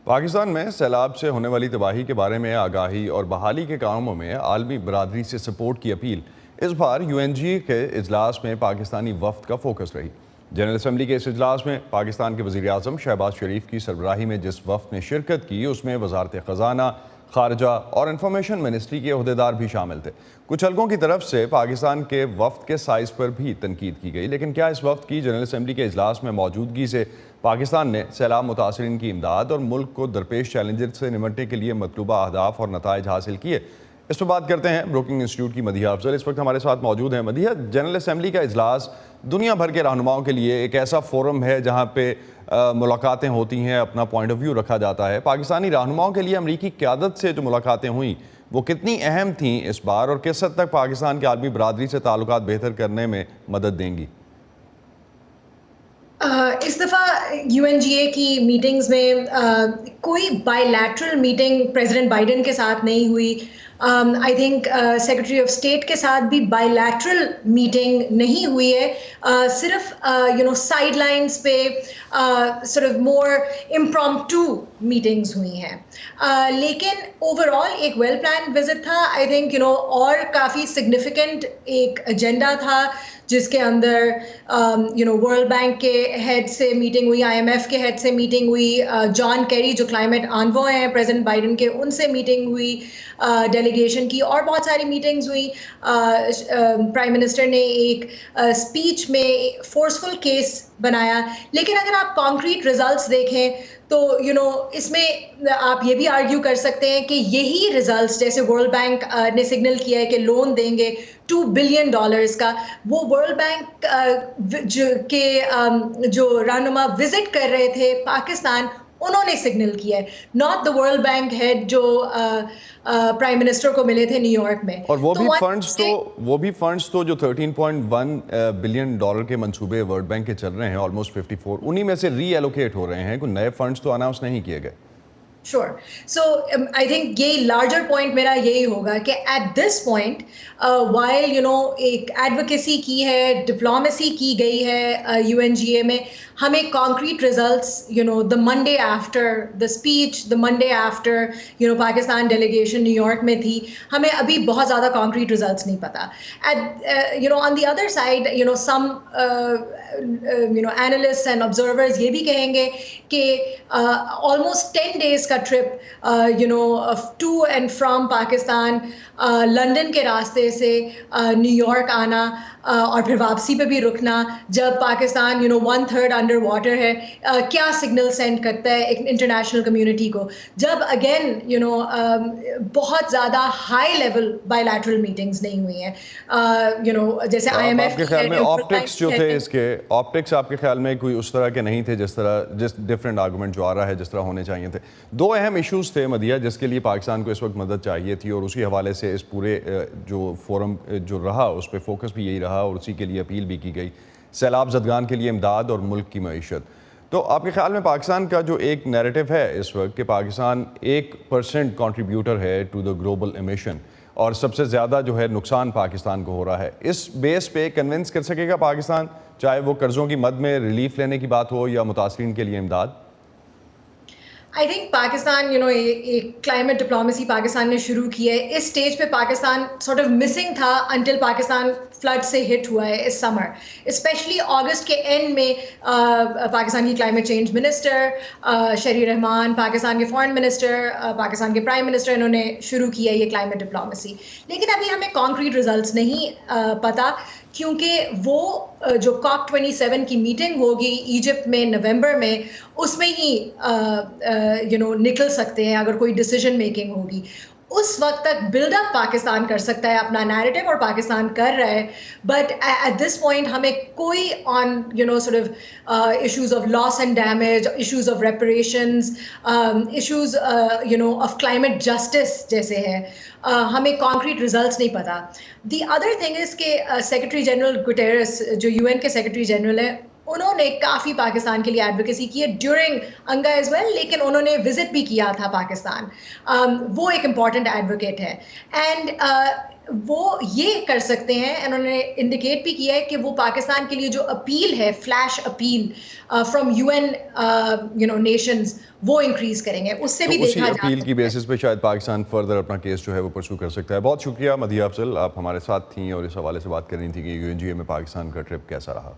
پاکستان میں سیلاب سے ہونے والی تباہی کے بارے میں آگاہی اور بحالی کے کاموں میں عالمی برادری سے سپورٹ کی اپیل اس بار UN کے اجلاس میں پاکستانی وفد کا فوکس رہی۔ جنرل اسمبلی کے اس اجلاس میں پاکستان کے وزیر اعظم شہباز شریف کی سربراہی میں جس وفد نے شرکت کی اس میں وزارت خزانہ، خارجہ اور انفارمیشن منسٹری کے عہدیدار بھی شامل تھے۔ کچھ حلقوں کی طرف سے پاکستان کے وفد کے سائز پر بھی تنقید کی گئی، لیکن کیا اس وفد کی جنرل اسمبلی کے اجلاس میں موجودگی سے پاکستان نے سیلاب متاثرین کی امداد اور ملک کو درپیش چیلنجز سے نمٹنے کے لیے مطلوبہ اہداف اور نتائج حاصل کیے؟ اس پر بات کرتے ہیں بروکنگ انسٹیٹیوٹ کی مدیحہ افضل اس وقت ہمارے ساتھ موجود ہیں۔ مدیحہ، جنرل اسمبلی کا اجلاس دنیا بھر کے رہنماؤں کے لیے ایک ایسا فورم ہے جہاں پہ ملاقاتیں ہوتی ہیں، اپنا پوائنٹ آف ویو رکھا جاتا ہے۔ پاکستانی رہنماؤں کے لیے امریکی قیادت سے جو ملاقاتیں ہوئیں وہ کتنی اہم تھیں اس بار، اور کس حد تک پاکستان کی عالمی برادری سے تعلقات بہتر کرنے میں مدد دیں گی؟ اس دفعہ UNGA کی میٹنگز میں کوئی by lateral meeting president Biden کے ساتھ نہیں ہوئی۔ I think secretary of state کے ساتھ بھی بائی لیٹرل میٹنگ نہیں ہوئی ہے، صرف سائڈ لائنس پہ sort of more impromptu meetings ہوئی ہیں، لیکن اوور آل ایک ویل پلانڈ وزٹ تھا۔ آئی تھنک اور کافی سگنیفیکنٹ ایک ایجنڈا تھا جس کے اندر ورلڈ بینک کے ہیڈ سے میٹنگ ہوئی، IMF کے ہیڈ سے میٹنگ ہوئی، جان کیری جو کلائمیٹ آنوائے ہیں پریزیڈنٹ بائیڈن کے، ان سے میٹنگ ہوئی ڈیلیگیشن کی، اور بہت ساری میٹنگز ہوئی۔ پرائم منسٹر نے ایک اسپیچ میں فورسفل کیس بنایا، لیکن اگر آپ کانکریٹ ریزلٹس دیکھیں تو اس میں آپ یہ بھی آرگیو کر سکتے ہیں کہ یہی ریزلٹس، جیسے ورلڈ بینک نے سگنل کیا ہے کہ لون دیں گے $2 بلین کا، وہ ورلڈ بینک کے جو رہنما وزٹ کر رہے تھے پاکستان، انہوں نے سگنل کیا ہے، not the world bank head جو پرائم منسٹر کو ملے تھے نیو یارک میں۔ اور وہ بھی فنڈز تو جو $13.1 بلین کے منصوبے ورلڈ بینک کے چل رہے ہیں، آلموسٹ 54، انہی میں سے ری ایلوکیٹ ہو رہے ہیں، کوئی نئے فنڈز تو اناؤنس نہیں کیے گئے۔ Sure. So I think یہ لارجر پوائنٹ میرا یہی ہوگا کہ ایٹ دس پوائنٹ while ایک ایڈوکیسی کی ہے، ڈپلومیسی کی گئی ہے UNGA میں، ہمیں concrete results the Monday after the speech, the Monday after Pakistan delegation new York میں تھی، ہمیں ابھی بہت زیادہ کانکریٹ ریزلٹس نہیں پتہ۔ On the other side some analysts and observers یہ بھی کہیں گے کہ آلموسٹ 10 days کا trip to and from Pakistan, London کے راستے سے نیو یارک آنا اور پھر واپسی پہ بھی رکنا، جب پاکستان 1/3 انڈر واٹر ہے، کیا سگنل سینڈ کرتا ہے ایک انٹرنیشنل کمیونٹی کو، جب اگین بہت زیادہ high level by lateral meetings نہیں ہوئی ہیں، جیسے IMF کے خیال میں آپٹکس جو تھے اس کے آپٹکس آپ کے خیال میں کوئی اس طرح کے نہیں تھے جس ڈفرینٹ آرگومنٹ جو آ رہا ہے جس طرح ہونے چاہیے تھے؟ دو اہم ایشوز تھے مدیحہ جس کے لیے پاکستان کو اس وقت مدد چاہیے تھی، اور اسی حوالے سے اس پورے جو فورم جو رہا اس پہ فوکس بھی یہی رہا اور اسی کے لیے اپیل بھی کی گئی، سیلاب زدگان کے لیے امداد اور ملک کی معیشت۔ تو آپ کے خیال میں پاکستان کا جو ایک نیریٹو ہے اس وقت کہ پاکستان 1% کنٹریبیوٹر ہے ٹو دا گلوبل ایمیشن، اور سب سے زیادہ جو ہے نقصان پاکستان کو ہو رہا ہے، اس بیس پہ کنونس کر سکے گا پاکستان، چاہے وہ قرضوں کی مد میں ریلیف لینے کی بات ہو یا متاثرین کے لیے امداد؟ آئی تھنک پاکستان ایک کلائمیٹ ڈپلومیسی پاکستان نے شروع کی ہے۔ اس اسٹیج پہ پاکستان سارٹ آف مسنگ تھا انٹل پاکستان فلڈ سے ہٹ ہوا ہے اس سمر، اسپیشلی اگست کے اینڈ میں پاکستان کی کلائمیٹ چینج منسٹر شہری رحمان، پاکستان کے فارن منسٹر، پاکستان کے پرائم منسٹر، انہوں نے شروع کیا یہ کلائمیٹ ڈپلومیسی، لیکن ابھی ہمیں کانکریٹ ریزلٹس نہیں پتہ، کیونکہ وہ جو COP27 کی میٹنگ ہوگی ایجپٹ میں نومبر میں، اس میں ہی نکل سکتے ہیں اگر کوئی ڈیسیجن میکنگ ہوگی۔ اس وقت تک بلڈ اپ پاکستان کر سکتا ہے اپنا نیریٹو، اور پاکستان کر رہا ہے، بٹ ایٹ دس پوائنٹ ہمیں کوئی on sort of issues of loss and damage, issues of reparations, issues of climate justice جیسے ہے، ہمیں کانکریٹ ریزلٹس نہیں پتہ۔ دی ادر تھنگ از کہ سیکرٹری جنرل گٹیرس جو UN کے سیکرٹری جنرل ہیں، انہوں نے کافی پاکستان کے لیے ایڈوکیسی کی ہے ڈیورنگ انگا ایز ویل، لیکن انہوں نے وزٹ بھی کیا تھا پاکستان، وہ ایک امپورٹنٹ ایڈوکیٹ ہے۔ اینڈ وہ یہ کر سکتے ہیں. انہوں نے انڈیکیٹ بھی کیا ہے کہ وہ پاکستان کے لیے جو اپیل ہے, flash appeal from UN nations, وہ انکریز کریں گے. اس سے بھی اسی دیکھا جا اپیل کی سکتا ہے. بیسس پہ شاید پاکستان فردر اپنا کیس جو ہے وہ پرسو کر سکتا ہے. بہت شکریہ مدیحہ افضل, آپ ہمارے ساتھ تھیں اور اس حوالے سے بات کر رہی تھیں کہ UNGA میں پاکستان کا ٹرپ کیسا رہا.